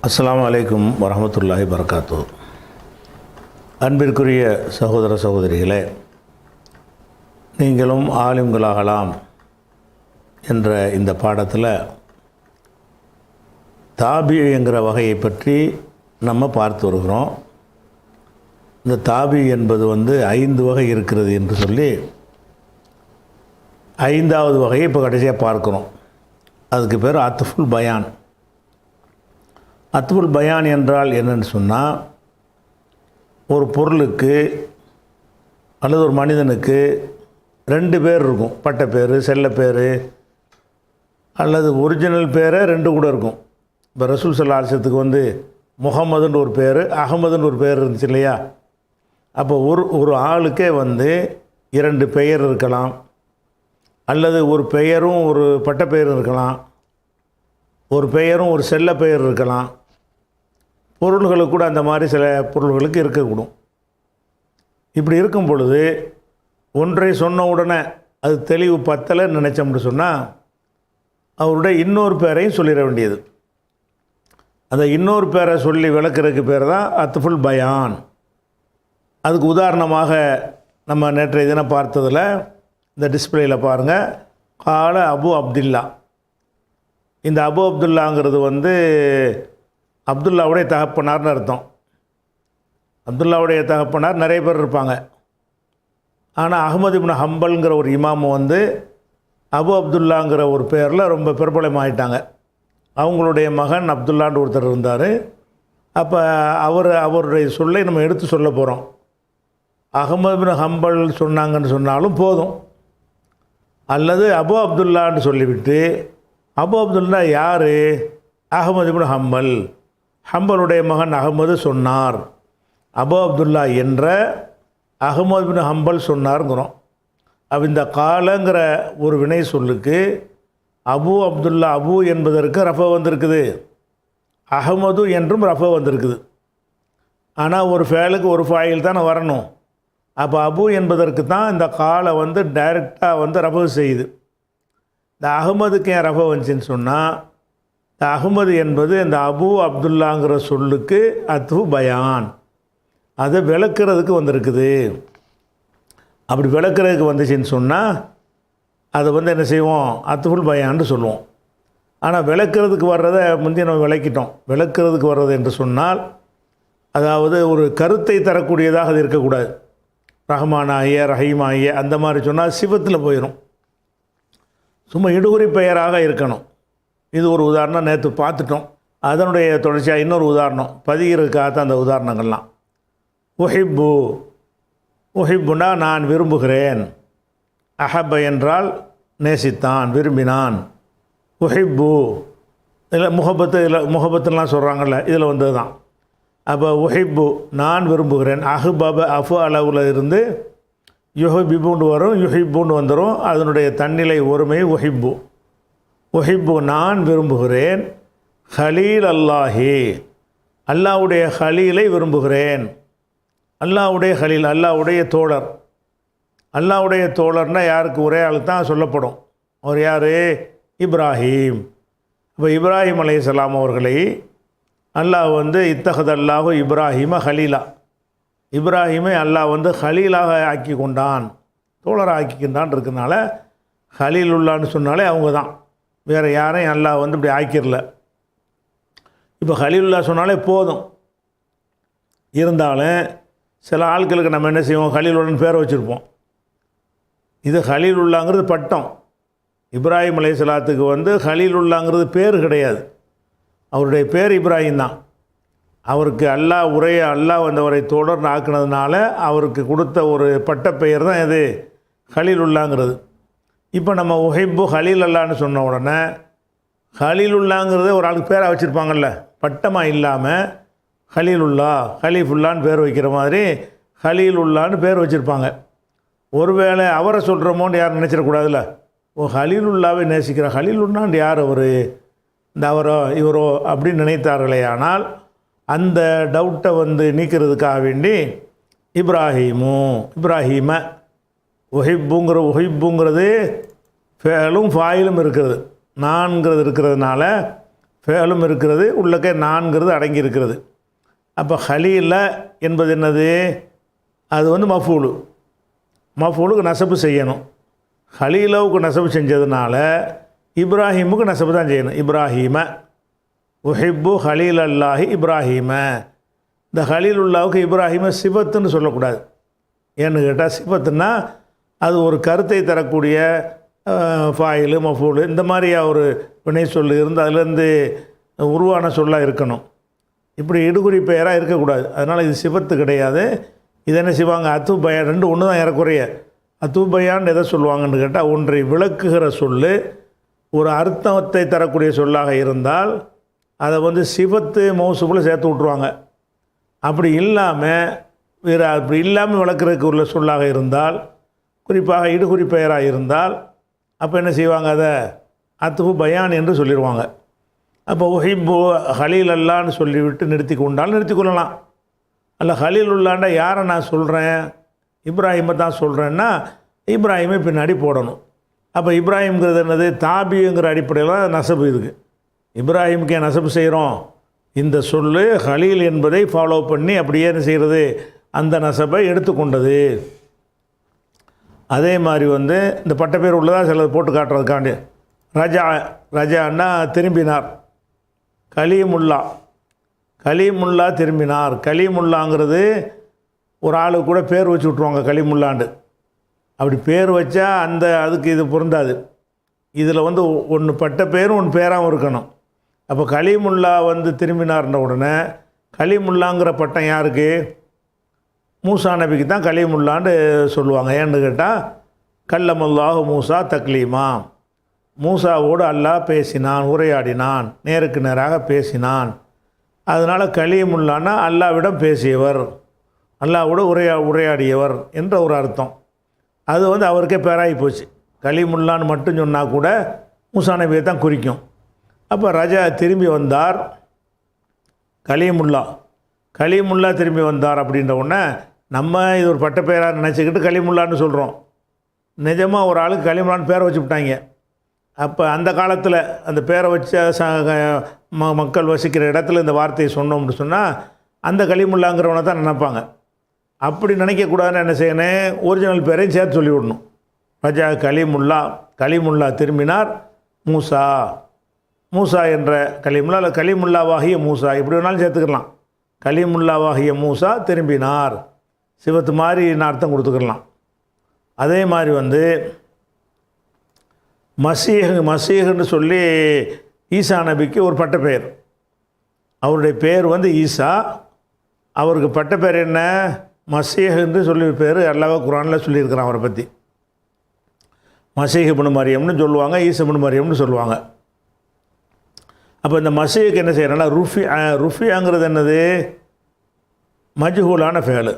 அஸ்ஸலாமு அலைக்கும் வரஹ்மத்துல்லாஹி வரகாத்து. அன்பிற்குரிய சகோதர சகோதரிகளே, நீங்களும் ஆலிம்களாகலாம் என்ற இந்த பாடத்தில் தாபிங்கிற வகையை பற்றி நம்ம பார்த்து வருகிறோம். இந்த தாபி என்பது 5 வகை இருக்கிறது என்று சொல்லி 5வது வகையை இப்போ கடைசியாக பார்க்குறோம். அதுக்கு பேர் அத்ஃபுல் பயான். அத்ஃபுல் பயான் என்றால் என்னன்னு சொன்னால், ஒரு பொருளுக்கு அல்லது ஒரு மனிதனுக்கு 2 பேர் இருக்கும். பட்ட பேர், செல்ல பேர், அல்லது ஒரிஜினல் பேரை 2 கூட இருக்கும். இப்போ ரசூல் ஸல்லல்லாஹு அலைஹி வஸல்லத்துக்கு முகமதுன்னு ஒரு பேர், அகமதுன்னு ஒரு பேர் இருந்துச்சு இல்லையா? அப்போ ஒரு ஆளுக்கே 2 பெயர் இருக்கலாம், அல்லது ஒரு பெயரும் ஒரு பட்ட பெயரும் இருக்கலாம், ஒரு பெயரும் ஒரு செல்ல பெயர் இருக்கலாம். பொருள்களுக்கு கூட அந்த மாதிரி சில பொருள்களுக்கு இருக்கக்கூடும். இப்படி இருக்கும் பொழுது ஒன்றை சொன்ன உடனே அது தெளிவு பத்தலை நினச்சோம்னு சொன்னால், அவருடைய இன்னொரு பேரையும் சொல்லிட வேண்டியது. அந்த இன்னொரு பேரை சொல்லி விளக்குறதுக்கு பேர் தான் அத்ஃபுல் பயான். அதுக்கு உதாரணமாக நம்ம நேற்றைய தினம் பார்த்ததில் இந்த டிஸ்பிளேயில் பாருங்கள், கால அபு அப்துல்லா. இந்த அபு அப்துல்லாங்கிறது அப்துல்லாவுடைய தகப்பனார்னு அர்த்தம். அப்துல்லாவுடைய தகப்பனார் நிறைய பேர் இருப்பாங்க. ஆனால் அஹ்மது இப்னு ஹம்பல்ங்கிற ஒரு இமாம் அபு அப்துல்லாங்கிற ஒரு பேரில் ரொம்ப பிரபலமாயிட்டாங்க. அவங்களுடைய மகன் அப்துல்லான்னு ஒருத்தர் இருந்தார். அப்போ அவருடைய சொல்லை நம்ம எடுத்து சொல்ல போகிறோம். அஹ்மது இப்னு ஹம்பல் சொன்னாங்கன்னு சொன்னாலும் போதும், அல்லது அபு அப்துல்லான்னு சொல்லிவிட்டு, அபு அப்துல்லா யார்? அஹ்மது இப்னு ஹம்பல், ஹம்பலுடைய மகன் அஹ்மது சொன்னார், அபு அப்துல்லா என்ற அஹ்மது இப்னு ஹம்பல் சொன்னாருங்கிறோம். அப்போ இந்த காலங்கிற ஒரு வினை சொல்லுக்கு அபு அப்துல்லா, அபு என்பதற்கு ரஃபா வந்திருக்குது, அஹ்மது என்றும் ரஃபா வந்திருக்குது. ஆனால் ஒரு ஃபேலுக்கு ஒரு ஃபாயில் தானே வரணும். அப்போ அபு என்பதற்கு தான் இந்த காலை டைரெக்டாக ரஃபா செய்யுது. இந்த அஹ்மதுக்கு ஏன் ரஃபா வந்துச்சின்னு சொன்னால், இந்த அஹ்மது என்பது இந்த அபு அப்துல்லாங்கிற சொல்லுக்கு அத்ஃபு பயான், அதை விளக்குறதுக்கு வந்திருக்குது. அப்படி விளக்குறதுக்கு வந்துச்சின்னு சொன்னால் அதை என்ன செய்வோம்? அத்ஃபுல் பயான்னு சொல்லுவோம். ஆனால் விளக்குறதுக்கு வர்றதை முந்தைய நம்ம விளக்கிட்டோம். விளக்குறதுக்கு வர்றது என்று சொன்னால், அதாவது ஒரு கருத்தை தரக்கூடியதாக அது இருக்கக்கூடாது. ரஹ்மானாகிய, ரஹீமாகிய அந்த மாதிரி சொன்னால் சிவத்தில் போயிடும். சும்மா இடுகுறி பெயராக இருக்கணும். இது ஒரு உதாரணம் நேற்று பார்த்துட்டோம். அதனுடைய தொடர்ச்சியாக இன்னொரு உதாரணம் பதிகிறதுக்காக அந்த உதாரணங்கள்லாம். உஹிப்பு, உஹிப்புனா நான் விரும்புகிறேன். அஹப்ப என்றால் நேசித்தான், விரும்பினான். உஹிப்பு இதில் முகபத்துலாம் சொல்கிறாங்கல்ல, இதில் வந்தது தான். அப்போ உஹிப்பு நான் விரும்புகிறேன். அஹ்பப அஃபு அளவில் இருந்து யுஹிப்புன்னு வரும், யுஹிப்புன்னு வந்துடும். அதனுடைய தன்னிலை ஒருமை உஹிப்பு. உஹிப்பு நான் விரும்புகிறேன். ஹலீல் அல்லாஹி, அல்லாஹ்வுடைய ஹலீலை விரும்புகிறேன். அல்லாஹ்வுடைய ஹலீல், அல்லாஹ்வுடைய தோழர். அல்லாஹ்வுடைய தோழர்னால் யாருக்கு? ஒரே ஆள் தான் சொல்லப்படும். அவர் யார்? இப்ராஹீம். இப்போ இப்ராஹிம் அலைஹிஸ்ஸலாம் அவர்களை அல்லாஹ் இத்தஹதல்லாஹு இப்ராஹிம ஹலீலா, இப்ராஹிமை அல்லாஹ் ஹலீலாக ஆக்கி கொண்டான், தோழராக ஆக்கிக்கின்றான் இருக்கனால ஹலீலுல்லான்னு சொன்னாலே அவங்க தான், வேறு யாரையும் அல்லாஹ் இப்படி ஆக்கிரல. இப்போ ஹலீலுல்லா சொன்னாலே போதும். இருந்தாலும் சில ஆட்களுக்கு நம்ம என்ன செய்வோம்? ஹலீலுல்லான்னு பேரை வச்சுருப்போம். இது ஹலீலுல்லாங்கிறது பட்டம். இப்ராஹிம் அலைஹிஸ்ஸலாத்துக்கு ஹலீலுல்லாங்கிறது பேர் கிடையாது. அவருடைய பேர் இப்ராஹிம் தான். அவருக்கு அல்லாஹ் அவரை தொடர்ந்து ஆக்கினதுனால அவருக்கு கொடுத்த ஒரு பட்ட பெயர் தான் இது ஹலீலுல்லாங்கிறது. இப்போ நம்ம உஹிப்பு ஹலீல் அல்லான்னு சொன்ன உடனே ஹலீலுல்லாங்கிறது ஒரு ஆளுக்கு பேராக வச்சுருப்பாங்கல்ல, பட்டமாக இல்லாமல் ஹலீலுல்லா, ஹலீஃபுல்லான்னு பேர் வைக்கிற மாதிரி ஹலீலுல்லான்னு பேர் வச்சுருப்பாங்க. ஒருவேளை அவரை சொல்கிறோமோன்னு யாரும் நினச்சிடக்கூடாதுல்ல. ஹலீலுல்லாவை நேசிக்கிற ஹலீலுல்லான்னு யார்? அவர் இந்த அவரோ இவரோ அப்படின்னு நினைத்தார்களே. ஆனால் அந்த டவுட்டை நீக்கிறதுக்காக வேண்டி இப்ராஹீம உஹிப்புங்கிறது ஃபேலும் ஃபாயிலும் இருக்கிறது, நான்கிறது இருக்கிறதுனால ஃபேலும் இருக்கிறது, உள்ளக்க நான்கிறது அடங்கி இருக்கிறது. அப்போ ஹலீல என்பது என்னது? அது வந்து மஃபூலு. மஃபூலுக்கு நசபு செய்யணும். ஹலீலவுக்கு நசபு செஞ்சதுனால இப்ராஹீமுக்கு நசபு தான் செய்யணும். இப்ராஹீம உஹிப்பு ஹலீல் அல்லாஹி இப்ராஹீம. இந்த ஹலீலுல்லாவுக்கு இப்ராஹீம சிபத்துன்னு சொல்லக்கூடாது. ஏன்னு கேட்டால் சிபத்துன்னா அது ஒரு கருத்தை தரக்கூடிய ஃபாயிலு மஃபூலு இந்த மாதிரியா ஒரு வினை சொல் இருந்து அதுலேருந்து உருவான சொல்லாக இருக்கணும். இப்படி இடுகுறி பெயராக இருக்கக்கூடாது. அதனால் இது சிபத்து கிடையாது. இது என்ன செய்வாங்க? அத்து பயான், ரெண்டு ஒன்று தான் ஏறக்குறைய. அத்து பயான் எதை சொல்லுவாங்கன்னு கேட்டால், ஒன்றை விளக்குகிற சொல் ஒரு அர்த்தத்தை தரக்கூடிய சொல்லாக இருந்தால் அதை வந்து சிபத்து மௌசூபில் சேர்த்து விட்ருவாங்க. அப்படி இல்லாமல் விளக்குறதுக்கு உள்ள சொல்லாக இருந்தால், குறிப்பாக இடுகுறி பெயராக இருந்தால், அப்போ என்ன செய்வாங்க? அதை அத்து பயான் என்று சொல்லிடுவாங்க. அப்போ உஹிப்பு ஹலீல் அல்லான்னு சொல்லிவிட்டு நிறுத்தி கொண்டால் நிறுத்தி கொள்ளலாம். அல்ல ஹலீல் உல்லாண்டா யாரை நான் சொல்கிறேன்? இப்ராஹிமை தான் சொல்கிறேன்னா இப்ராஹிமை பின்னாடி போடணும். அப்போ இப்ராஹிம்ங்கிறது என்னது? தாபிங்கிற அடிப்படையில் தான் நசபு இருக்குது. இப்ராஹிமுக்கு ஏன் நசபு செய்கிறோம்? இந்த சொல்லு ஹலீல் என்பதை ஃபாலோ பண்ணி அப்படியே என்ன செய்கிறது? அந்த நசபை எடுத்துக்கொண்டது. அதே மாதிரி வந்து இந்த பட்ட பேர் உள்ளதாக சிலது போட்டு காட்டுறதுக்காண்டி ரஜான்னா திரும்பினார். கலீமுல்லா திரும்பினார். கலீமுல்லாங்கிறது ஒரு ஆளுக்கு கூட பேர் வச்சு விட்ருவாங்க கலீமுல்லாண்டு. அப்படி பேர் வச்சா அதுக்கு இது பொருந்தாது. இதில் வந்து ஒன்று பட்ட பேரும் ஒன்று பேராகவும் இருக்கணும். அப்போ கலீமுல்லா வந்து திரும்பினார்ன்ற உடனே கலீமுல்லாங்கிற பட்டம் யாருக்கு? மூசா நபிக்கு தான் கலீமுல்லான்னு சொல்லுவாங்க. ஏன்னு கேட்டால் கல்லமல்லாஹு மூசா தக்லீமா, மூசாவோடு அல்லாஹ் பேசினான், உரையாடினான், நேருக்கு நேராக பேசினான். அதனால் கலீமுல்லான்னா அல்லாவிடம் பேசியவர், அல்லாவோடு உரையாடியவர் என்ற ஒரு அர்த்தம். அது வந்து அவருக்கே பேராகி போச்சு. கலீமுல்லான்னு மட்டும் சொன்னால் கூட மூசா நபியை தான் குறிக்கும். அப்போ ரஜா திரும்பி வந்தார், கலீமுல்லா திரும்பி வந்தார் அப்படின்ற உடனே நம்ம இது ஒரு பட்ட பேராக நினச்சிக்கிட்டு கலீமுல்லான்னு சொல்கிறோம். நிஜமாக ஒரு ஆளுக்கு கலீமுல்லான்னு பேரை வச்சு விட்டாங்க. அப்போ அந்த காலத்தில் அந்த பேரை வச்ச மக்கள் வசிக்கிற இடத்துல இந்த வார்த்தையை சொன்னோம்னு சொன்னால் அந்த கலீமுல்லாங்கிறவனை தான் நினைப்பாங்க. அப்படி நினைக்கக்கூடாதுன்னு என்ன செய்யணும்? ஒரிஜினல் பேரையும் சேர்த்து சொல்லிவிடணும். ரஜா கலீமுல்லா திரும்பினார். மூசா என்ற கலீமுல்லா அல்ல கலீமுல்லாவாகிய மூசா, இப்படி வேணாலும் சேர்த்துக்கலாம். கலீமுல்லாவாகிய மூசா திரும்பினார். சிவத்து மாதிரி நான் அர்த்தம் கொடுத்துக்கலாம். அதே மாதிரி வந்து மசீஹுன்னு சொல்லி ஈசா நபிக்கு ஒரு பட்ட பெயர். அவருடைய பேர் வந்து ஈசா. அவருக்கு பட்ட பேர் என்ன? மசீஹுன்னு சொல்லி பேர் அல்லாஹ் குர்ஆனில் சொல்லியிருக்கிறான் அவரை பற்றி. மசீஹ் இப்னு மரியம்னு சொல்லுவாங்க, ஈசா இப்னு மரியம்னு சொல்லுவாங்க. அப்போ இந்த மசீஹுக்கு என்ன செய்யறேன்னா ருஃபியாங்கிறது என்னது? மஜ்ஹூலான ஃபேலு.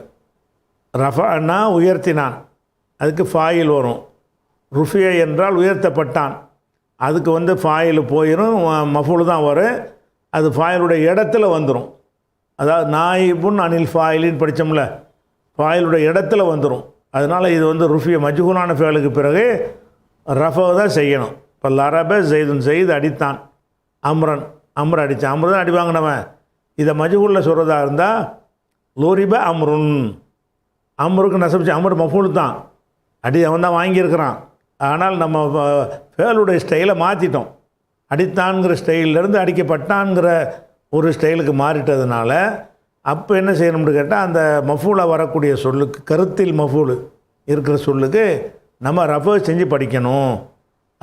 ரஃபஅனா உயர்த்தினான், அதுக்கு ஃபாயில் வரும். ருஃபிய என்றால் உயர்த்தப்பட்டான், அதுக்கு வந்து ஃபாயில் போயிடும், மஃபூல் தான் வரும். அது ஃபாயிலுடைய இடத்துல வந்துடும். அதாவது நாயிபுன் அனில் ஃபாயிலின்னு படித்தோம்ல, ஃபாயிலுடைய இடத்துல வந்துடும். அதனால் இது வந்து ருஃபிய மஜ்ஹூலான ஃபேலுக்கு பிறகு ரஃபா தான் செய்யணும். இப்போ லரப ஜெய்து அடித்தான், அம்ரு அடித்தான், அம்ரு தான் அடி வாங்கினவன். இதை மஜ்ஹூலில் சொல்கிறதா இருந்தால் லோரிப அம்ருக்கு நசபிச்சு அம்ரு மஃபூல் தான், அடி அவன் தான் வாங்கியிருக்கிறான். ஆனால் நம்ம ஃபேலுடைய ஸ்டைலை மாற்றிட்டோம். அடித்தான்கிற ஸ்டைலிருந்து அடிக்கப்பட்டான்கிற ஒரு ஸ்டைலுக்கு மாறிட்டதுனால அப்போ என்ன செய்யணும்னு கேட்டால் அந்த மஃபூலாக வரக்கூடிய சொல்லுக்கு, கருத்தில் மஃபூல் இருக்கிற சொல்லுக்கு நம்ம ரஃபா செஞ்சு படிக்கணும்.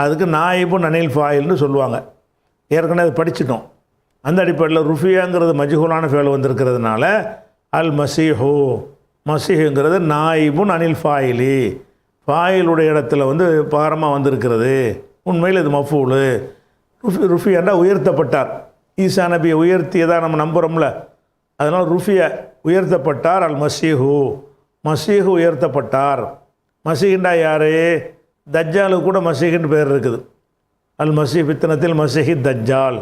அதுக்கு நாயிபுன் அனில் ஃபாயில்னு சொல்லுவாங்க. ஏற்கனவே அது படிச்சிட்டோம். அந்த அடிப்படையில் ருஃபியாங்கிறது மஜ்ஹூலான ஃபேல் வந்திருக்கிறதுனால அல் மசீஹுங்கிறது நாயிபுன் அனில் ஃபாயிலி, ஃபாயிலுடைய இடத்துல வந்து பாரமாக வந்திருக்கிறது. உண்மையில் இது மஃபூலு. ருஃபியாண்டா உயர்த்தப்பட்டார். ஈசா நபியை உயர்த்தியதாக நம்ம நம்புகிறோம்ல, அதனால் ருஃபியா உயர்த்தப்பட்டார். அல் மசீஹு உயர்த்தப்பட்டார். மசீஹுண்டா யார்? தஜ்ஜாலுக்கு கூட மசீஹுன்னு பேர் இருக்குது. அல் மசீஹ் ஃபித்னத்தில் மசீஹி தஜ்ஜால்.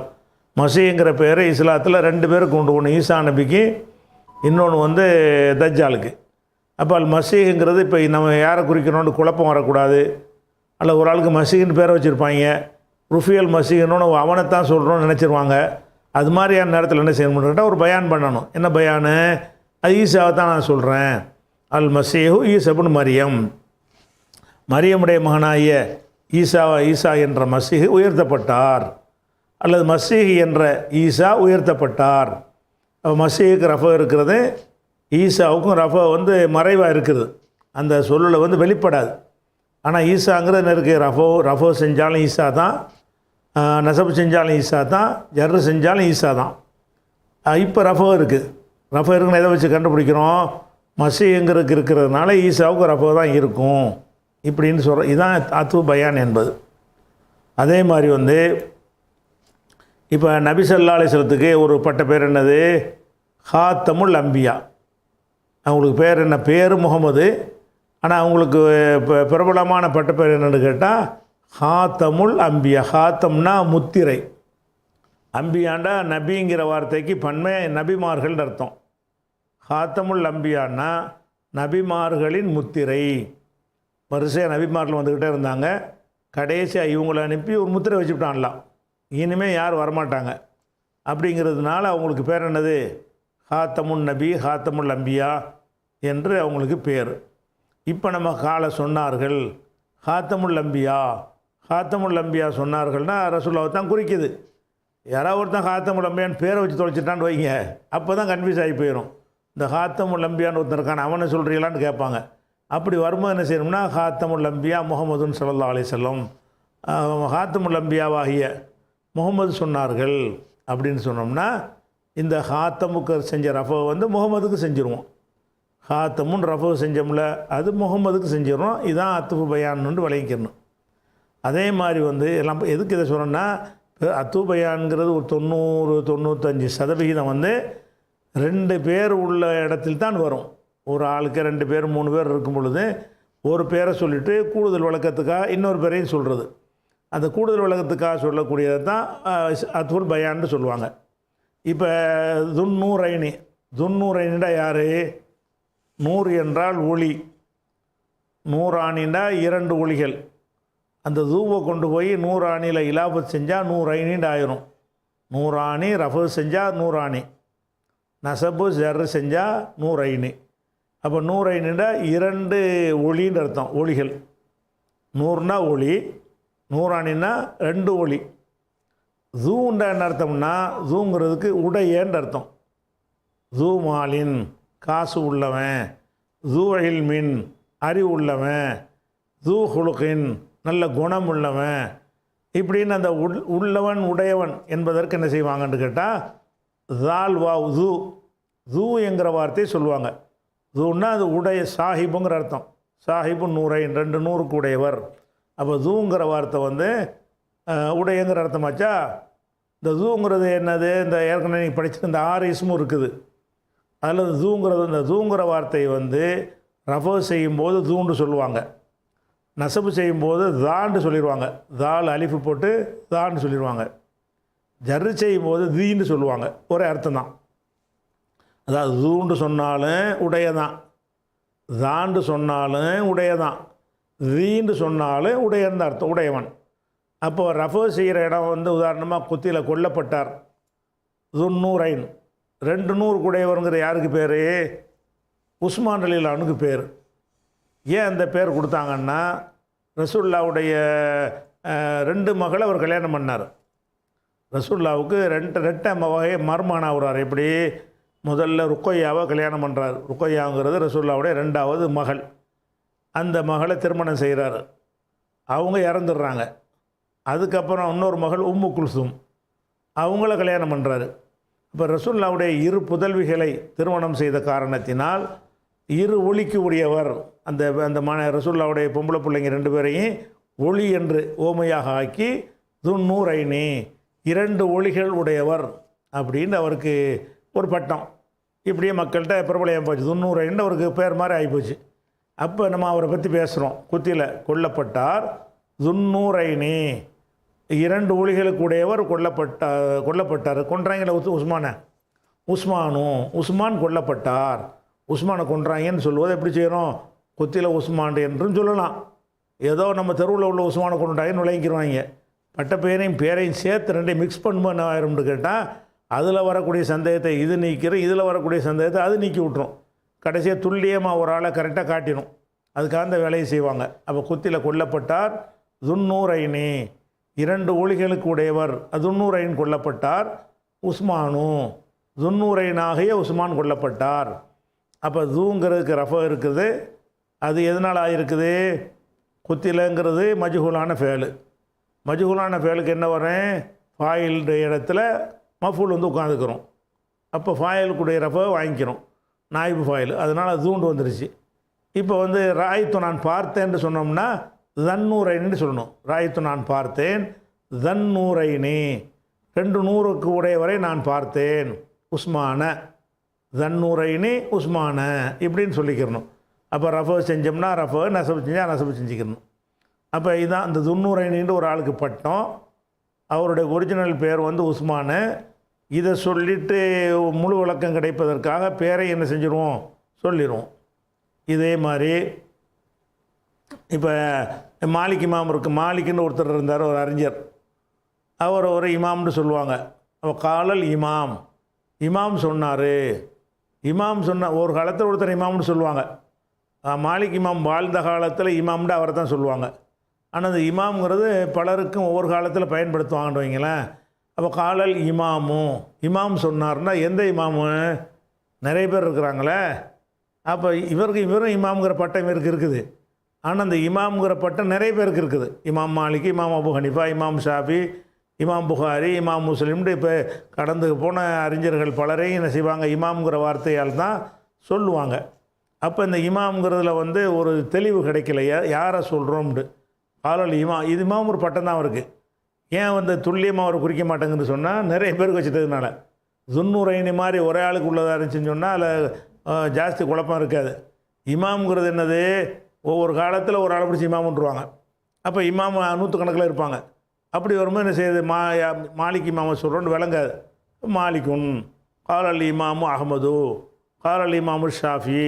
மசீஹுங்கிற பேர் இஸ்லாத்தில் 2 பேருக்கு உண்டு. ஒன்று ஈசா நபிக்கு, இன்னொன்று வந்து தஜ்ஜாலுக்கு. அப்போ அல் மசீஹுங்கிறது இப்போ நம்ம யாரை குறிக்கணும்னு குழப்பம் வரக்கூடாது. அல்ல ஒரு ஆளுக்கு மசீஹுன்னு பேரை வச்சுருப்பாங்க, ருஃபியல் மசீஹ்னு அவனைத்தான் சொல்கிறோன்னு நினச்சிருவாங்க. அது மாதிரியான நேரத்தில் என்ன செய்யணும்னு கேட்டால் ஒரு பயான் பண்ணணும். என்ன பயானு? அது ஈசாவை தான் நான் சொல்கிறேன். அல் மசீஹு ஈசபுன் மரியம், மரியமுடைய மகனாகிய ஈசா என்ற மசீஹ் உயர்த்தப்பட்டார், அல்லது மசீஹ் என்ற ஈசா உயர்த்தப்பட்டார். மசீஹுக்கு ரஃபா இருக்கிறது, ஈசாவுக்கும் ரஃபா மறைவாக இருக்குது, அந்த சொல்லில் வெளிப்படாது. ஆனால் ஈசாங்கிறது இருக்குது. ரஃபோ செஞ்சாலும் ஈசா தான், நசபு செஞ்சாலும் ஈசா தான், ஜர்ரு செஞ்சாலும் ஈசா தான். இப்போ ரஃபோ இருக்குது. ரஃபோ இருக்குன்னு எதை வச்சு கண்டுபிடிக்கிறோம்? மசீஹுங்கிறதுக்கு இருக்கிறதுனால ஈசாவுக்கு ரஃபோ தான் இருக்கும் இப்படின்னு சொல்கிறோம். இதுதான் அத்து பயான் என்பது. அதே மாதிரி இப்போ நபி ஸல்லல்லாஹு அலைஹி வஸல்லத்துக்கு ஒரு பட்ட பேர் என்னது? ஹாத்தமுல் அம்பியா. அவங்களுக்கு பேர் என்ன? பேர் முகமது. ஆனால் அவங்களுக்கு பிரபலமான பட்ட பேர் என்னென்னு கேட்டால் ஹாத்தமுல் அம்பியா. ஹாத்தம்னா முத்திரை, அம்பியாண்டா நபிங்கிற வார்த்தைக்கு பன்மை நபிமார்கள் அர்த்தம். ஹாத்தமுல் அம்பியான்னா நபிமார்களின் முத்திரை. வரிசையாக நபிமார்கள் வந்துக்கிட்டே இருந்தாங்க. கடைசியாக இவங்களை அனுப்பி ஒரு முத்திரை வச்சுக்கிட்டான்லாம், இனிமேல் யார் வரமாட்டாங்க அப்படிங்கிறதுனால அவங்களுக்கு பேர் என்னது? ஹாத்தமுன் நபி, ஹாத்தமுல் அம்பியா என்று அவங்களுக்கு பேர். இப்போ நம்ம காலை சொன்னார்கள் ஹாத்தமுல் அம்பியா. ஹாத்தமுல் அம்பியா சொன்னார்கள்னா ரசூலுல்லாஹ் தான் குறிக்குது. யாராவது ஒருத்தன் ஹாத்தமுல் அம்பியான்னு பேரை வச்சு தொலைச்சிட்டான்னு வைங்க, அப்போ தான் கன்ஃபியூஸ் ஆகி போயிடும். இந்த ஹாத்தமுல் அம்பியான்னு ஒருத்தன் இருக்கான், அவனை சொல்கிறீங்களான்னு கேட்பாங்க. அப்படி வரும்போது என்ன செய்யணும்னா ஹாத்தமுல் அம்பியா முஹம்மதுன் ஸல்லல்லாஹு அலைஹி வஸல்லம், ஹாத்தமுல் அம்பியாவாகிய முகமது சொன்னார்கள் அப்படின்னு சொன்னோம்னா இந்த ஹாத்தமுக்கு செஞ்ச ரஃபோ முகமதுக்கு செஞ்சுருவோம். ஹாத்தமுன் ரஃபோ செஞ்சோம்ல, அது முகமதுக்கு செஞ்சிடறோம். இதுதான் அத்துஃபு பயான்னு விளங்கிக்கணும். அதே மாதிரி எல்லாம் எதுக்கு இதை சொன்னோன்னா, அத்து பயான்ங்கிறது ஒரு 90-95% ரெண்டு பேர் உள்ள இடத்தில் தான் வரும். ஒரு ஆளுக்கு 2 பேர் 3 பேர் இருக்கும் பொழுது ஒரு பேரை சொல்லிவிட்டு கூடுதல் விளக்கத்துக்காக இன்னொரு பேரையும் சொல்கிறது. அந்த கூடுதல் விளக்கத்துக்காக சொல்லக்கூடியது தான் அத்துல் பயான்னு சொல்லுவாங்க. இப்போ துன்னூரைனிடா யார்? நூறு என்றால் ஒளி, நூறானின்னா 2 ஒளிகள். அந்த தூவை கொண்டு போய் நூறானியில் இலாபத் செஞ்சால் நூறைனின்னு ஆயிரும். நூறானி ரஃபு செஞ்சால் நூறானி, நசபு ஜர்ரு செஞ்சால் நூறைனி. அப்போ நூறைனின்னா 2 ஒளின்னு அர்த்தம், ஒளிகள். நூறுனா ஒளி, நூறானின்னா 2 ஒளி. ஜூண்டா என்ன அர்த்தம்னா, ஜூங்கிறதுக்கு உடையன்னு அர்த்தம். ஜூ மாலின் காசு உள்ளவன், ஜூ இல்மின் அறிவு உள்ளவன், ஜூ ஹுலுகின் நல்ல குணம் உள்ளவன், இப்படின்னு அந்த உள்ளவன் உடையவன் என்பதற்கு என்ன செய்வாங்கன்னு கேட்டால் ஜால் வா ஜூ, ஜூ என்கிற வார்த்தையை சொல்லுவாங்க. ஜூன்னா அது உடைய, சாஹிபுங்கிற அர்த்தம். சாஹிபு நூரைன் 2 நூறுக்கு உடையவர். அப்போ ஜூங்கிற வார்த்தை உடையங்கிற அர்த்தமாச்சா. இந்த ஜூங்கிறது என்னது? இந்த ஏற்கனவே நீங்கள் படிச்சுட்டு இந்த 6 இஸ்மும் இருக்குது. அதில் இந்த ஜூங்கிற வார்த்தையை ரஃபோ செய்யும்போது ஜூன்னு சொல்லுவாங்க, நசபு செய்யும்போது தான்னு சொல்லிடுவாங்க. தால் அலிஃபு போட்டு தான்னு சொல்லிடுவாங்க. ஜர்ரு செய்யும்போது தீன்னு சொல்லுவாங்க. ஒரே அர்த்தம் தான். அதாவது ஜூண்டு சொன்னாலும் உடையதான், தாண்டு சொன்னாலும் உடையதான், தீண்டு சொன்னாலும் உடையன்னு அர்த்தம், உடையவன். அப்போது ரஃபோ செய்கிற இடம் உதாரணமாக குத்தியில் கொல்லப்பட்டார், துன்னூரைன் 2 நூறு உடையவருங்கிற யாருக்கு பேர்? உஸ்மான் ரலியல்லாஹுவுக்கு பேர். ஏன் அந்த பேர் கொடுத்தாங்கன்னா, ரசூலுல்லாஹ்வுடைய 2 மகளை அவர் கல்யாணம் பண்ணார். ரசூலுல்லாஹ்வுக்கு 2 மருமகனாகிறார். எப்படி? முதல்ல ருக்கையாவை கல்யாணம் பண்ணுறார். ருக்கையாங்கிறது ரசூலுல்லாஹ்வுடைய 2வது மகள். அந்த மகளை திருமணம் செய்கிறார். அவங்க இறந்துடுறாங்க. அதுக்கப்புறம் இன்னொரு மகள் உம்மு குல்சும், அவங்கள கல்யாணம் பண்ணுறாரு. இப்போ ரசூலுல்லாஹ்வுடைய 2 புதல்விகளை திருமணம் செய்த காரணத்தினால் 2 ஒளிக்கு உடையவர், அந்த ரசூலுல்லாஹ்வுடைய பொம்பளை பிள்ளைங்க 2 பேரையும் ஒளி என்று ஓமையாக ஆக்கி துன்னூரைனி 2 ஒளிகள் உடையவர் அப்படின்னு அவருக்கு ஒரு பட்டம். இப்படியே மக்கள்கிட்ட பிரபலையாக போச்சு. துன்னூரைன்னு அவருக்கு பேர் மாதிரி ஆகிப்போச்சு. அப்போ நம்ம அவரை பற்றி பேசுகிறோம். குத்தியில் கொல்லப்பட்டார், துன்னூரைனி 2 ஒளிகளுக்கு உடையவர் கொல்லப்பட்டார். கொன்றாங்கள உஸ்மான் கொல்லப்பட்டார். உஸ்மானை கொன்றாங்கன்னு சொல்லுவது எப்படி செய்யணும்? குத்தியில் உஸ்மான் என்றும் சொல்லலாம். ஏதோ நம்ம தெருவில் உள்ள உஸ்மானை கொண்டாங்கன்னு விளங்கிடுவாங்க. பட்டப்பெயரையும் பேரையும் சேர்த்து ரெண்டையும் மிக்ஸ் பண்ணும்போது என்ன ஆயிரும்னு கேட்டால் அதில் வரக்கூடிய சந்தேகத்தை இது நீக்கிறோம், இதில் வரக்கூடிய சந்தேகத்தை அது நீக்கி விட்ரும். கடைசியாக துல்லியமாக ஒரு ஆளை கரெக்டாக காட்டிடும். அதுக்காக அந்த வேலையை செய்வாங்க. அப்போ குத்தியில் கொல்லப்பட்டார் துன்னூரைனி, 2 ஒளிகளுக்கு உடையவர் துன்னூரைன் கொல்லப்பட்டார். உஸ்மானு துன்னூரைனாகிய உஸ்மான் கொல்லப்பட்டார். அப்போ தூங்கிறதுக்கு ரஃப இருக்குது. அது எதனால் ஆகிருக்குது? குத்திலங்கிறது மஜ்ஹூலான ஃபேலு. மஜ்ஹூலான ஃபேலுக்கு என்ன வரும்? ஃபாயிலுடைய இடத்துல மஃபூல் வந்து உட்காந்துக்கிறோம். அப்போ ஃபாயிலுக்குடைய ரஃப வாங்கிக்கிறோம், நாயிபு ஃபாயில். அதனால் தூண்டு வந்துருச்சு. இப்போ வந்து ராயித்து நான் பார்த்தேன்னு சொன்னோம்னா தன்னூரைன்னு சொல்லணும். ராயித்து நான் பார்த்தேன், தன்னூரைனி 2 நூறுக்கு உடையவரை நான் பார்த்தேன். உஸ்மான தன்னூரைனி உஸ்மான இப்படின்னு சொல்லிக்கிறணும். அப்போ ரஃப செஞ்சோம்னா ரஃப, நசபு செஞ்சால் நசபு செஞ்சுக்கணும். அப்போ இதுதான் அந்த துன்னூரைனின்னு ஒரு ஆளுக்கு பட்டம். அவருடைய ஒரிஜினல் பேர் வந்து உஸ்மானு. இதை சொல்லிவிட்டு முழு விளக்கம் கிடைப்பதற்காக பேரை என்ன செஞ்சுருவோம்? சொல்லிடுவோம். இதே மாதிரி இப்போ மாலிக் இமாம் இருக்குது. மாலிக்குன்னு ஒருத்தர் இருந்தார், ஒரு அறிஞர். அவர் ஒரு இமாம்னு சொல்லுவாங்க. அவர் காலல் இமாம், இமாம் சொன்னார். இமாம் சொன்ன ஒரு காலத்தில் ஒருத்தர் இமாம்னு சொல்லுவாங்க. மாலிக் இமாம் வாழ்ந்த காலத்தில் இமாம்னு அவரை தான் சொல்லுவாங்க. ஆனால் அந்த இமாம்ங்கிறது பலருக்கும் ஒவ்வொரு காலத்தில் பயன்படுத்துவாங்கன்னு வைங்களேன். அப்போ காலல் இமாமு, இமாம் சொன்னார்னா எந்த இமாமு? நிறைய பேர் இருக்கிறாங்களே. அப்போ இவரும் இமாம்ங்கிற பட்டம் இவருக்கு இருக்குது. ஆனால் அந்த இமாம்ங்கிற பட்டம் நிறைய பேருக்கு இருக்குது. இமாம் மாலிக், இமாம் அபு ஹனிஃபா, இமாம் ஷாஃபி, இமாம் புகாரி, இமாம் முஸ்லிம்னு இப்போ கடந்து போன அறிஞர்கள் பலரையும் என்ன செய்வாங்க? இமாம்ங்கிற வார்த்தையால் தான் சொல்லுவாங்க. அப்போ இந்த இமாம்ங்கிறதுல வந்து ஒரு தெளிவு கிடைக்கலையா, யாரை சொல்கிறோம்னு. காலல் இமாம், இது இமாம் ஒரு பட்டம் தான் அவருக்கு. ஏன் வந்து துல்லியமாக அவர் குறிக்க மாட்டேங்குன்னு சொன்னால் நிறைய பேருக்கு வச்சுட்டதுனால. துன்னூரைனி மாதிரி ஒரே ஆளுக்கு உள்ளதாக இருந்துச்சுன்னு சொன்னால் அதில் ஜாஸ்தி குழப்பம் இருக்காது. இமாம்ங்கிறது என்னது? ஒவ்வொரு காலத்தில் ஒரு ஆளை பிடிச்சி இமாம்ன்றுவாங்க. அப்போ இமாம் 100 கணக்கில் இருப்பாங்க. அப்படி வரும்போது என்ன செய்யுது? மாலிக் இமாமை சொல்கிறோன்னு விளங்காது. மாலிகுன், காலல் இமாமு அஹமது, காலல் இமாமு ஷாஃபி,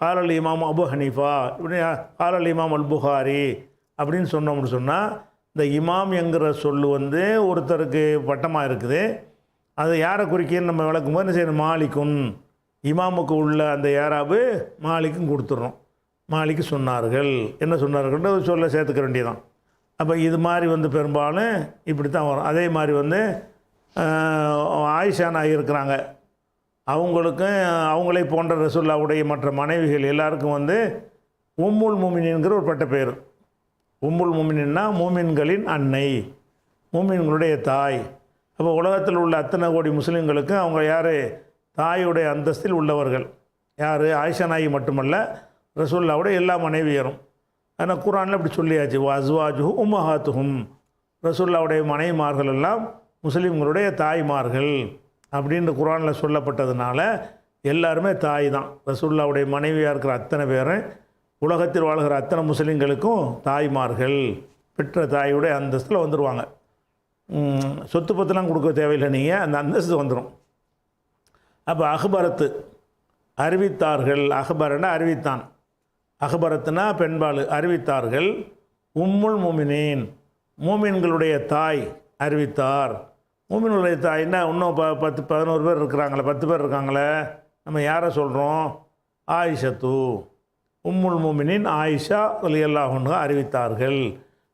காலல் இமாமு அபு ஹனீஃபா, இப்படி காலல் இமாம் அல் புகாரி அப்படின்னு சொன்னோம்னு சொன்னால் இந்த இமாம் என்கிற சொல் வந்து ஒருத்தருக்கு பட்டமாக இருக்குது. அது யாரை குறிக்கின்னு நம்ம விளக்கும் போது என்ன செய்யணும்? மாலிக்குன், இமாமுக்கு உள்ள அந்த யாராவது மாலிக்கும் கொடுத்துட்றோம். மாலிக்கு சொன்னார்கள், என்ன சொன்னார்கள் சொல்ல சேர்த்துக்க வேண்டியதான். அப்போ இது மாதிரி வந்து பெரும்பாலும் இப்படி தான் வரும். அதே மாதிரி வந்து ஆயிஷா நாயகி இருக்கிறாங்க. அவங்களுக்கும் அவங்களே போன்ற ரசூலுல்லாஹ்வுடைய மற்ற மனைவிகள் எல்லாருக்கும் வந்து உம்முல் முமினின்கிற ஒரு பட்ட பேர். உம்முல் முமினின்னா மூமின்களின் அன்னை, மூமின்களுடைய தாய். அப்போ உலகத்தில் உள்ள அத்தனை கோடி முஸ்லீம்களுக்கும் அவங்க யார்? தாயுடைய அந்தஸ்தில் உள்ளவர்கள். யார்? ஆயிஷா நாயகி மட்டுமல்ல, ரசூலுல்லாஹ்வுடைய எல்லா மனைவியரும். ஆனால் குர்ஆனில் இப்படி சொல்லியாச்சு, அஸ்வாஜுஹு உம்மஹாத்துஹும், ரசூலுல்லாஹ்வுடைய மனைவிமார்கள் எல்லாம் முஸ்லீம்களுடைய தாய்மார்கள் அப்படின்னு குர்ஆனில் சொல்லப்பட்டதுனால எல்லாருமே தாய் தான். ரசூலுல்லாஹ்வுடைய மனைவியாக இருக்கிற அத்தனை பேரும் உலகத்தில் வாழ்கிற அத்தனை முஸ்லீம்களுக்கும் தாய்மார்கள், பெற்ற தாயுடைய அந்தஸ்தில் வந்துடுவாங்க. சொத்து பத்துலாம் கொடுக்க தேவையில்லை, நீங்கள் அந்த அந்தஸ்து வந்துடும். அப்போ அஹ்பரத்து அறிவித்தார்கள். அஹ்பரன்னா அறிவித்தான், அஹ்பரத்துனா பெண்பால், அறிவித்தார்கள். உம்முல் முமினீன், மூமின்களுடைய தாய் அறிவித்தார். மூமின்களுடைய தாய்னா இன்னும் 10-11 பேர் இருக்கிறாங்களே, 10 பேர் இருக்காங்களே. நம்ம யாரை சொல்கிறோம்? ஆயிஷத்து, உம்முல் முமினின் ஆயிஷா ரலியல்லாஹு அன்ஹா அறிவித்தார்கள்.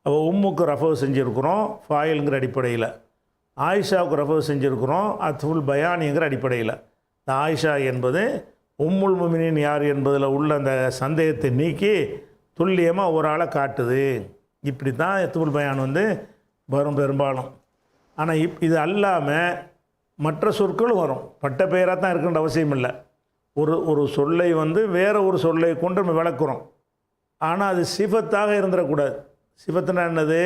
அப்போ உம்முக்கு ரஃபு செஞ்சுருக்கிறோம் ஃபாயிலுங்கிற அடிப்படையில், ஆயிஷாவுக்கு ரஃபு செஞ்சுருக்கிறோம் அத்ஃபுல் பயானிங்கிற அடிப்படையில். இந்த ஆயிஷா என்பது உம்முல் முமினின் யார் என்பதில் உள்ள அந்த சந்தேகத்தை நீக்கி துல்லியமாக ஒரு ஆளை காட்டுது. இப்படி தான் அத்ஃபுல் பயான் வந்து வரும் பெரும்பாலும். ஆனால் இது அல்லாமல் மற்ற சொற்களும் வரும். பட்ட பெயராக தான் இருக்கின்ற அவசியம் இல்லை. ஒரு சொல்லை வந்து வேறு ஒரு சொல்லை கொண்டு நம்ம விளக்குறோம். ஆனால் அது சிஃபத்தாக இருந்துடக்கூடாது. சிஃபத்துனா என்னது?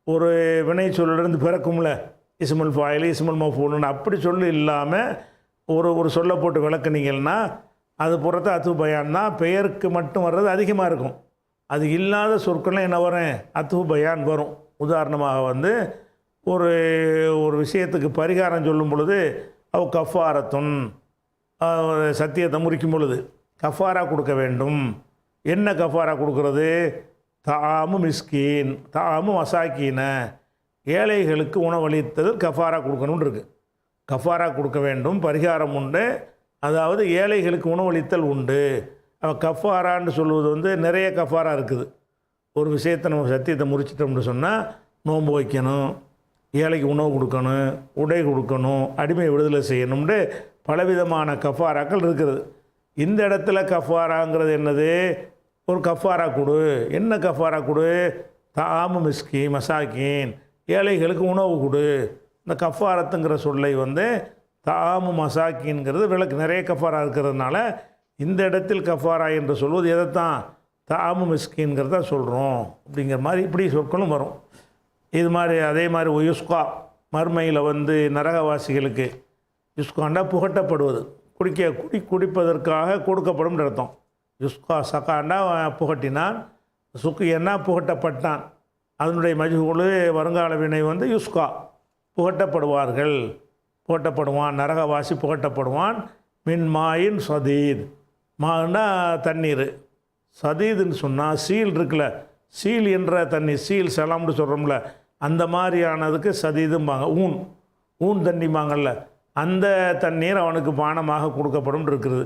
ஒரு வினை சொல்லிருந்து பிறக்கும்ல, இஸ்முல் ஃபாயில், இஸ்முல் மஃபூல்னு அப்படி சொல்லு இல்லாமல் ஒரு சொல்லை போட்டு விளக்குனீங்கன்னா அது புறத்த அத்து பயான் தான். பெயருக்கு மட்டும் வர்றது அதிகமாக இருக்கும். அது இல்லாத சொற்கள்லாம் என்ன வரும்? அத்து பயான் வரும். உதாரணமாக வந்து ஒரு விஷயத்துக்கு பரிகாரம் சொல்லும் பொழுது அவ் கஃபாரத்துன், சத்தியத்தை முறிக்கும் பொழுது கஃபாரா கொடுக்க வேண்டும். என்ன கஃபாரா கொடுக்கறது? தாமு மிஸ்கீன், தாமு மசாக்கீன, ஏழைகளுக்கு உணவளித்தது கஃபாரா கொடுக்கணும்னு இருக்குது. கஃபாரா கொடுக்க வேண்டும், பரிகாரம் உண்டு, அதாவது ஏழைகளுக்கு உணவளித்தல் உண்டு. கஃபாரான்னு சொல்லுவது வந்து நிறைய கஃபாரா இருக்குது. ஒரு விஷயத்தை நம்ம சத்தியத்தை முறிச்சிட்டோம்னு சொன்னால் நோன்பு வைக்கணும், ஏழைக்கு உணவு கொடுக்கணும், உடை கொடுக்கணும், அடிமை விடுதலை செய்யணும்னு பலவிதமான கஃபாராக்கள் இருக்கிறது. இந்த இடத்துல கஃபாராங்கிறது என்னது? ஒரு கஃபாரா கொடு. என்ன கஃபாரா கொடு? தாமு மிஸ்கி மசாக்கின், ஏழைகளுக்கு உணவு கொடு. இந்த கஃபாரத்துங்கிற சொல்லை வந்து தாமு மசாக்கின்கிறது விளக்கு. நிறைய கஃபாரா இருக்கிறதுனால இந்த இடத்தில் கஃபாரா என்று சொல்வது எதைத்தான்? தாமு மிஸ்கின்கிறத சொல்கிறோம் அப்படிங்கிற மாதிரி இப்படி சொற்களும் வரும். இது மாதிரி அதே மாதிரி யுஸ்கா, மர்மையில் வந்து நரகவாசிகளுக்கு யுஸ்காண்டா புகட்டப்படுவது, குடிப்பதற்காக கொடுக்கப்படும் அர்த்தம். யுஸ்கா சகாண்டா புகட்டினான், சுக்கியன்னா புகட்டப்பட்டான். அதனுடைய மஜ்ஹூல் வருங்கால வினை வந்து யுஸ்கா, புகட்டப்படுவார்கள், புகட்டப்படுவான், நரகவாசி புகட்டப்படுவான். மின் மாயின் சதீத், மான்னா தண்ணீர், சதீதுன்னு சொன்னால் சீல் இருக்குல்ல, சீல் என்ற தண்ணீர், சீல் சலாம்னு சொல்கிறோம்ல, அந்த மாதிரியானதுக்கு சதீதும்பாங்க. ஊன் தண்ணிம்பாங்கள்ல, அந்த தண்ணீர் அவனுக்கு பானமாக கொடுக்கப்படும் இருக்குது.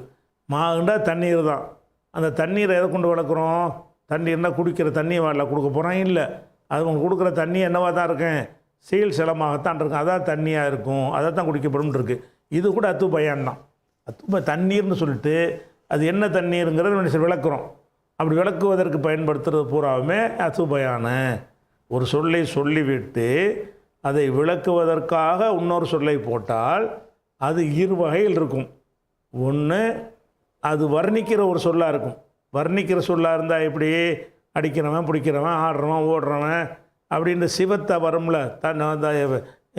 மாகுண்டா தண்ணீர் தான். அந்த தண்ணீரை எதை கொண்டு வளர்க்குறோம்? தண்ணீர்னா குடிக்கிற தண்ணியை வரல கொடுக்க போகிறான் இல்லை, அது அவனுக்கு கொடுக்குற தண்ணி என்னவாக தான் இருக்கேன்? சீல் செலமாகத்தான் இருக்கும், அதான் தண்ணியாக இருக்கும், அதை தான் குடிக்கப்படும் இருக்குது. இது கூட அத்து பயான் தான். தண்ணீர்னு சொல்லிட்டு அது என்ன தண்ணீருங்கிறத விளக்குறோம். அப்படி விளக்குவதற்கு பயன்படுத்துகிறது பூராவுமே அசுபயான ஒரு சொல்லை சொல்லிவிட்டு அதை விளக்குவதற்காக இன்னொரு சொல்லை போட்டால் அது இரு வகையில் இருக்கும். ஒன்று அது வர்ணிக்கிற ஒரு சொல்லாக இருக்கும். வர்ணிக்கிற சொல்லாக இருந்தால் எப்படி? அடிக்கிறவன், பிடிக்கிறவன், ஆடுறவன், ஓடுறவன் அப்படின்ற சிவத்தை வரும்ல,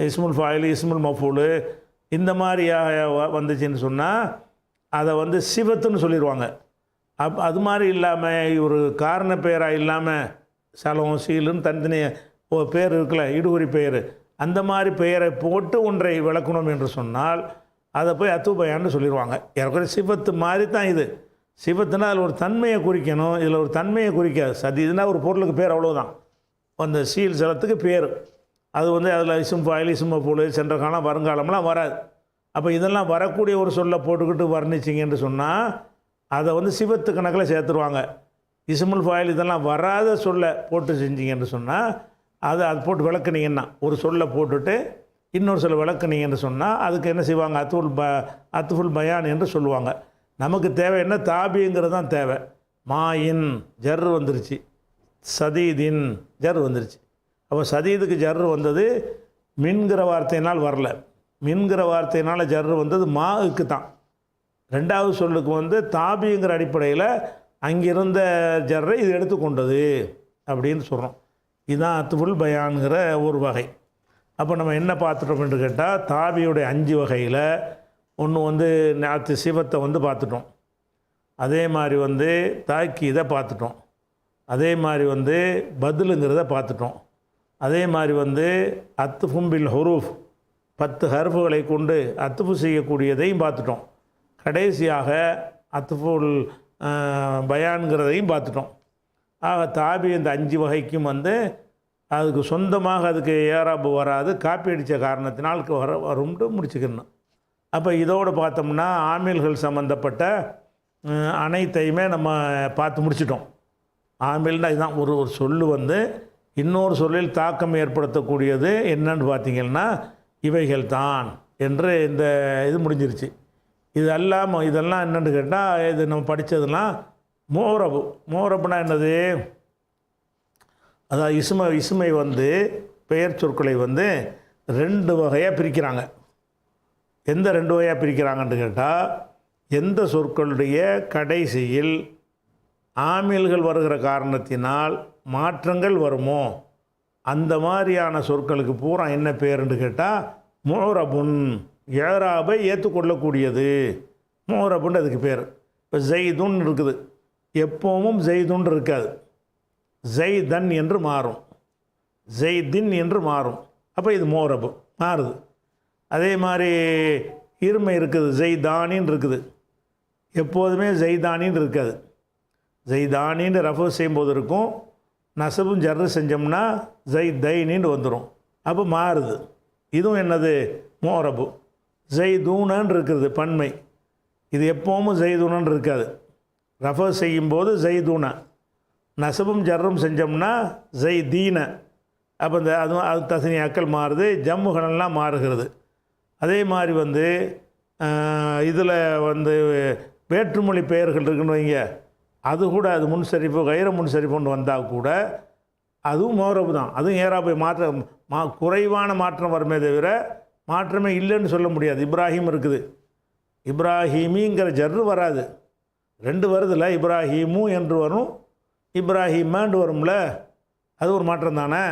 இஸ்முல் ஃபாயில், இஸ்முல் மஃபூல், இந்த மாதிரியாக வந்துச்சுன்னு சொன்னால் அதை வந்து சிவத்துன்னு சொல்லிடுவாங்க. அது மாதிரி இல்லாமல் ஒரு காரண பெயராக இல்லாமல் சலம் சீலுன்னு தனித்தனியாக பேர் இருக்குல்ல, இடுகுறி பெயர், அந்த மாதிரி பெயரை போட்டு ஒன்றை விளக்கணும் என்று சொன்னால் அதை போய் அத்துபயான்னு சொல்லிடுவாங்க. ஏற்கனவே சிவத்து மாதிரி தான் இது. சிவத்துனா அதில் ஒரு தன்மையை குறிக்கணும், இதில் ஒரு தன்மையை குறிக்காது. சதீதுனா ஒரு பொருளுக்கு பேர், அவ்வளோதான். அந்த சீல் சலத்துக்கு பேர். அது வந்து அதில் இசும் ஃபாயில், இசும் மஃபூல், சென்ற காலம் வருங்காலம்லாம் வராது. அப்போ இதெல்லாம் வரக்கூடிய ஒரு சொல்லை போட்டுக்கிட்டு வர்ணிச்சிங்கன்னு சொன்னால் அதை வந்து சிவத்து கணக்கில் சேர்த்துருவாங்க. இஸ்முல் ஃபாயில் இதெல்லாம் வராத சொல்லை போட்டு செஞ்சீங்கன்னு சொன்னால் அதை அது போட்டு விளக்குனீங்கன்னா, ஒரு சொல்லை போட்டுட்டு இன்னொரு சொல்ல விளக்குனீங்கன்னு சொன்னால் அதுக்கு என்ன செய்வாங்க? அத்துஃபுல் பயான் என்று சொல்லுவாங்க. நமக்கு தேவை என்ன? தாபிங்கிறது தான் தேவை. மாயின் ஜர் வந்துருச்சு, சதீதின் ஜர் வந்துருச்சு. அப்போ சதீதுக்கு ஜர் வந்தது மின்கிற வார்த்தையினால் வரல. மின்கிற வார்த்தையினால் ஜர் வந்தது மாவுக்கு தான். ரெண்டாவது சொல்லுக்கு வந்து தாபிங்கிற அடிப்படையில் அங்கிருந்த ஜர்ரை இது எடுத்துக்கொண்டது அப்படின்னு சொல்கிறோம். இதுதான் அத்துஃபுல் பயான்கிற ஒரு வகை. அப்போ நம்ம என்ன பார்த்துட்டோம் என்று கேட்டால், தாபியுடைய 5 வகையில் ஒன்று வந்து நாத்து சிவத்தை வந்து பார்த்துட்டோம். அதே மாதிரி வந்து தாக்கீதை பார்த்துட்டோம். அதே மாதிரி வந்து பதிலுங்கிறத பார்த்துட்டோம். அதே மாதிரி வந்து அத்துஃபும் பில் ஹுரூஃப், 10 ஹர்ஃபுகளை கொண்டு அத்துஃபு செய்யக்கூடியதையும் பார்த்துட்டோம். கடைசியாக அத்துஃபுல் பயான்கிறதையும் பார்த்துட்டோம். ஆக தாபி இந்த 5 வகைக்கும் வந்து அதுக்கு சொந்தமாக அதுக்கு ஏராபு வராது, காப்பி அடித்த காரணத்தினால் வரும்னு முடிச்சுக்கணும். அப்போ இதோடு பார்த்தோம்னா ஆமில்கள் சம்மந்தப்பட்ட அனைத்தையுமே நம்ம பார்த்து முடிச்சிட்டோம். ஆமில்னால் இதுதான். ஒரு சொல்லு வந்து இன்னொரு சொல்லில் தாக்கம் ஏற்படுத்தக்கூடியது என்னன்னு பார்த்திங்கன்னா இவைகள் தான் என்று இந்த இது முடிஞ்சிருச்சு. இதெல்லாம் என்னென்னு கேட்டால், இது நம்ம படித்ததுலாம் மோரபு. மோரபுனா என்னது? அதாவது இசுமை வந்து பெயர் சொற்களை வந்து 2 வகையாக பிரிக்கிறாங்க. எந்த 2 வகையாக பிரிக்கிறாங்கன்னு கேட்டால், எந்த சொற்களுடைய கடைசியில் ஆமில்கள் வருகிற காரணத்தினால் மாற்றங்கள் வருமோ அந்த மாதிரியான சொற்களுக்கு பூரா என்ன பேருன்னு கேட்டால் மோரபுன், ஏராபை ஏற்றுக்கொள்ளக்கூடியது. மோரபுன்னு அதுக்கு பேர். இப்போ ஜெய்துன் இருக்குது, எப்பவும் ஜெய்துன் இருக்காது, ஜெய்தன் என்று மாறும், ஜெய்தின் என்று மாறும். அப்போ இது மோரபு மாறுது. அதே மாதிரி இருமை இருக்குது, ஜெய்தானின்னு இருக்குது, எப்போதுமே ஜெய்தானின்னு இருக்காது. ஜெய்தானின்னு ரஃபு செய்யும்போது இருக்கும், நசபும் ஜர்ரு செஞ்சோம்னா ஜெய்தைனின்னு வந்துடும். அப்போ மாறுது. இதுவும் என்னது? மோரபு. ஜெய்தூனன்னு இருக்குது பன்மை. இது எப்போவும் ஜெய்தூனன்னு இருக்காது. ரஃபா செய்யும்போது ஜெய்தூன, நசபும் ஜர்ரும் செஞ்சோம்னா ஜெய்தீன. அப்போ இந்த அதுவும் அது தஸ்னியாக்கள் மாறுது, ஜம்முகளெல்லாம் மாறுகிறது. அதே மாதிரி வந்து இதில் வந்து வேற்றுமொழி பெயர்கள் இருக்குன்னு வைங்க, அது கூட அது முன்சரிப்பு கைர முன்சரிப்புன்னு வந்தால் கூட அதுவும் மோரபு தான். அதுவும் ஏராபை குறைவான மாற்றம் வருமே தவிர மாற்றமே இல்லைன்னு சொல்ல முடியாது. இப்ராஹிம் இருக்குது, இப்ராஹிமிங்கிற ஜர்ரு வராது. 2 வருதுல்ல, இப்ராஹிமு என்று வரும், இப்ராஹிமான்னு வரும்ல, அது ஒரு மாற்றம் தானே.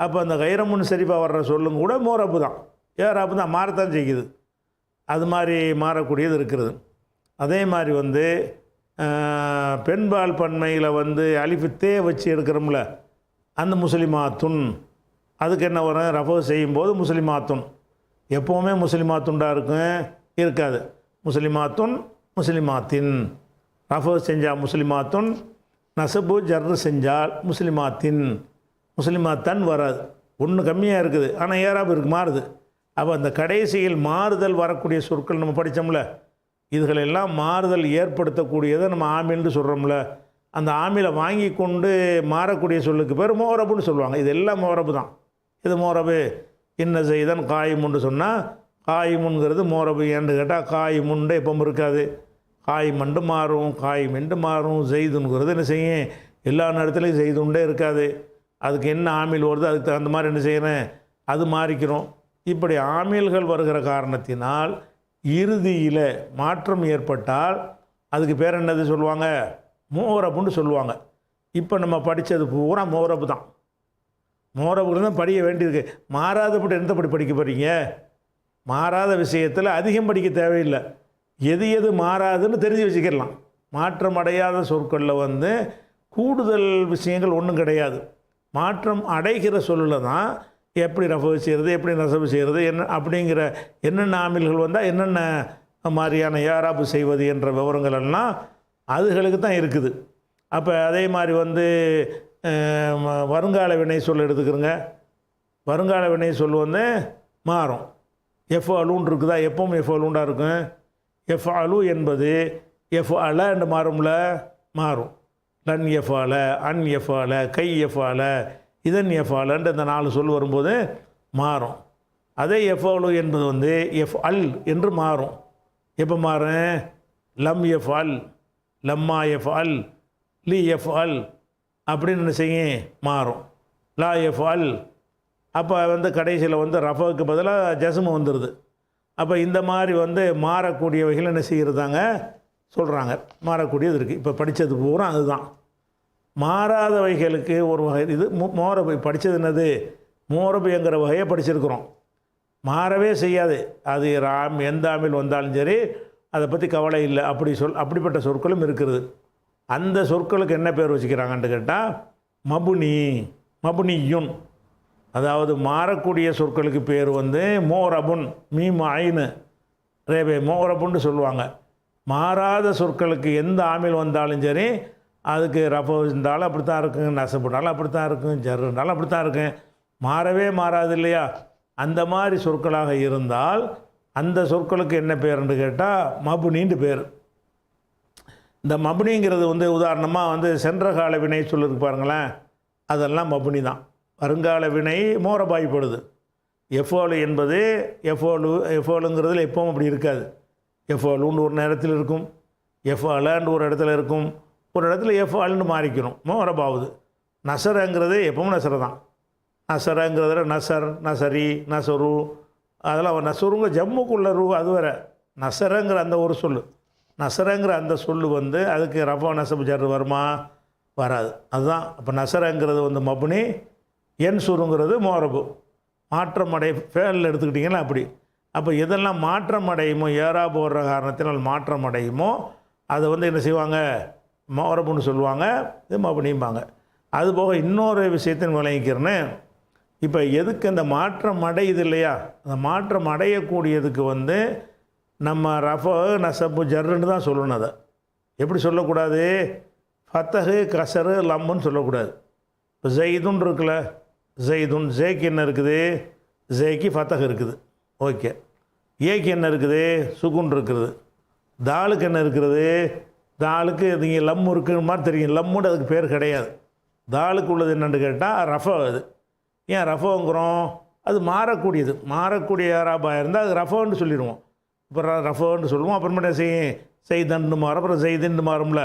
அப்போ அந்த கைரமுன் சரிப்பாக வர்ற சொல்லும் கூட மோரபு தான், ஏராபு தான், மாறத்தான் செய்யுது. அது மாதிரி மாறக்கூடியது இருக்கிறது. அதே மாதிரி வந்து பெண்பால் பன்மையில் வந்து அலிஃபித்தே வச்சு எடுக்கிறோம்ல, அந்த முஸ்லிமாத்துன், அதுக்கு என்ன வரும்? ரஃபா செய்யும்போது முஸ்லிமாத்துன். எப்போவுமே முஸ்லிமாத்துண்டாக இருக்காது. முஸ்லிமாத்துன், முஸ்லிமாத்தின். ரஃபா செஞ்சால் முஸ்லிமாத்துன், நசபு ஜர்ரு செஞ்சால் முஸ்லிமாத்தின். முஸ்லிமாத்தன் வராது, ஒன்று கம்மியாக இருக்குது, ஆனால் ஏராபு இருக்குது, மாறுது. அப்போ அந்த கடைசியில் மாறுதல் வரக்கூடிய சொற்கள் நம்ம படித்தோம்ல, இதுகளெல்லாம் மாறுதல் ஏற்படுத்தக்கூடியதை நம்ம ஆமில்னு சொல்கிறோம்ல, அந்த ஆமிலை வாங்கி கொண்டு மாறக்கூடிய சொல்லுக்கு பேர் மோரபுன்னு சொல்லுவாங்க. இது எல்லாம் மோரபு தான். இது மோரபு. இன்ன செய்தன் காயிமுன்னு சொன்னால் காயிமுன்கிறது மோரபு. ஏன்னு கேட்டால் காயிமுண்டு எப்பவும் இருக்காது, காய்மண்டு மாறும், காய்மெண்டு மாறும். ஜெய்துங்கிறது என்ன செய்யும்? எல்லா நேரத்துலையும் செய்துண்டே இருக்காது. அதுக்கு என்ன ஆமில் வருது அதுக்கு தகுந்த மாதிரி என்ன செய்யணும், அது மாறிக்கிறோம். இப்படி ஆமில்கள் வருகிற காரணத்தினால் இறுதியில் மாற்றம் ஏற்பட்டால் அதுக்கு பேர் என்னது சொல்லுவாங்க? மோரபுன்னு சொல்லுவாங்க. இப்போ நம்ம படித்தது பூரா மோரபு தான். மோரபுக்கு தான் படிக்க வேண்டியிருக்கு. மாறாதப்பட்டு எந்த படிக்க போகிறீங்க? மாறாத விஷயத்தில் அதிகம் படிக்க தேவையில்லை. எது எது மாறாதுன்னு தெரிஞ்சு வச்சுக்கிடலாம். மாற்றம் அடையாத சொற்களில் வந்து கூடுதல் விஷயங்கள் ஒன்றும் கிடையாது. மாற்றம் அடைகிற சொல்லில் தான் எப்படி ரஃபு செய்கிறது, எப்படி நசபு செய்கிறது, என்ன அப்படிங்கிற என்னென்ன ஆமில்கள் வந்தால் என்னென்ன மாதிரியான ஏராபு செய்வது என்ற விவரங்கள் எல்லாம் அதுகளுக்கு தான் இருக்குது. அப்போ அதே மாதிரி வந்து வருங்கால வினை சொல் எடுத்துக்கிறோங்க. வருங்கால வினை சொல் வந்து மாறும். எஃப் அலுன்னு இருக்குதா? எப்பவும் எஃப் அலுண்டாக இருக்கும். எஃப் அலு என்பது எஃப் அல என்று மாறும்ல, மாறும். லன் எஃப் அல, அன் எஃப் அல, கை எஃப் அல, இதன் எஃப் அலன்ற இந்த 4 சொல் வரும்போது மாறும். அதே எஃப் அலு என்பது வந்து எஃப் அல் என்று மாறும். எப்போ மாறும்? லம் எஃப் அல், லம்மா எஃப் அல், லி எஃப் அல் அப்படின்னு என்ன செய்யும்? மாறும். லா எஃப் அல். அப்போ வந்து கடைசியில் வந்து ரஃபாவுக்கு பதிலாக ஜஸ்மு வந்துடுது. அப்போ இந்த மாதிரி வந்து மாறக்கூடியவைகள் என்ன செய்கிறதாங்க சொல்கிறாங்க. மாறக்கூடியது இருக்குது. இப்போ படித்தது பூரா அதுதான். மாறாதவைகளுக்கு ஒரு வகை இது மோரபு. படித்தது என்னது? மோரபுங்கிற வகையை படிச்சிருக்கிறோம். மாறவே செய்யாது. அது எந்த ஆமில் வந்தாலும் சரி அதை பற்றி கவலை இல்லை. அப்படிப்பட்ட சொற்களும் இருக்கிறது. அந்த சொற்களுக்கு என்ன பேர் வச்சுக்கிறாங்கன்னு கேட்டால் மபுனி, மபுனியுன். அதாவது மாறக்கூடிய சொற்களுக்கு பேர் வந்து மோரபுன், மீம் ஐனு ரேபே, மோரபுன்னு சொல்லுவாங்க. மாறாத சொற்களுக்கு எந்த ஆமில் வந்தாலும் சரி அதுக்கு ரஃபா இருந்தாலும் அப்படி தான் இருக்குங்க, நசப்புனாலும் அப்படி தான் இருக்கும், ஜர்ருனாலும் அப்படி தான் இருக்கும். மாறவே மாறாது இல்லையா? அந்த மாதிரி சொற்களாக இருந்தால் அந்த சொற்களுக்கு என்ன பேருன்னு கேட்டால் மபுனின்னு பேர். இந்த மபுனிங்கிறது வந்து உதாரணமாக வந்து சென்ற கால வினை சொல்லிருக்கு பாருங்களேன், அதெல்லாம் மபுனி தான். வருங்கால வினை மோரபாய்ப்படுது. எஃபோலு என்பது எஃபோலுங்கிறதுல எப்பவும் அப்படி இருக்காது. எஃபோலுன்னு ஒரு நேரத்தில் இருக்கும், எஃபாலன்னு ஒரு இடத்துல இருக்கும், ஒரு இடத்துல எஃபால்னு மாறிக்கணும், மோரபாவுது. நசரங்கிறது எப்பவும் நசர தான். நசரங்கிறதுல நசர், நசரி, நசரு, அதெல்லாம் நசருங்க ஜம்முக்குள்ள ரூ, அது வேறு. நசரங்கிற அந்த ஒரு சொல்லு, நசரங்கிற அந்த சொல்லு வந்து அதுக்கு ரஃபா நசபு ஜர்ரு வருமா? வராது. அதுதான். அப்போ நசரங்கிறது வந்து மபுனி, என் சுருங்கிறது மோரபு. மாற்றம் அடை ஃபேலில் எடுத்துக்கிட்டிங்கன்னா அப்படி. அப்போ எதெல்லாம் மாற்றம் அடையுமோ, ஏறா போடுற காரணத்தினால் மாற்றம் அடையுமோ அதை வந்து என்ன செய்வாங்க? மோரபுன்னு சொல்லுவாங்க, இது மபுனிம்பாங்க. அதுபோக இன்னொரு விஷயத்தின் விளங்கிக்கிறேன்னு, இப்போ எதுக்கு அந்த மாற்றம் அடையுது இல்லையா, அந்த மாற்றம் அடையக்கூடியதுக்கு வந்து நம்ம ரஃபா நசபு ஜர்ருன்னு தான் சொல்லணும். அதை எப்படி சொல்லக்கூடாது? ஃபத்தஹு கசரு லம்முன்னு சொல்லக்கூடாது. இப்போ ஜெய்துன்னு இருக்குல்ல, ஜெய்துன். ஜேக்கு என்ன இருக்குது? ஜேக்கு ஃபத்தஹ் இருக்குது. ஓகே. ஏக்கு என்ன இருக்குது? சுகுன் இருக்குது. தாலுக்கு என்ன இருக்கிறது? தாலுக்கு நீங்கள் லம்மு இருக்கிற மாதிரி தெரியும். லம்முன்னு அதுக்கு பேர் கிடையாது. தாலுக்கு உள்ளது என்னென்னு கேட்டால் ரஃபோ. அது ஏன் ரஃபோங்கிறோம்? அது மாறக்கூடியது. மாறக்கூடிய யாராபாக இருந்தால் அது ரஃபோன்னு சொல்லிடுவோம். இப்போ ரஃபோன்னு சொல்லுவோம். அப்புறமேட்ட செய்தன்னு மாறும், அப்புறம் செய்துன்னு மாறும்ல.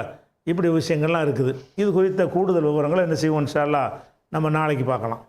இப்படி விஷயங்கள்லாம் இருக்குது. இது குறித்த கூடுதல் விவரங்களை என்ன செய்வோம் இன்ஷா அல்லாஹ் நம்ம நாளைக்கு பார்க்கலாம்.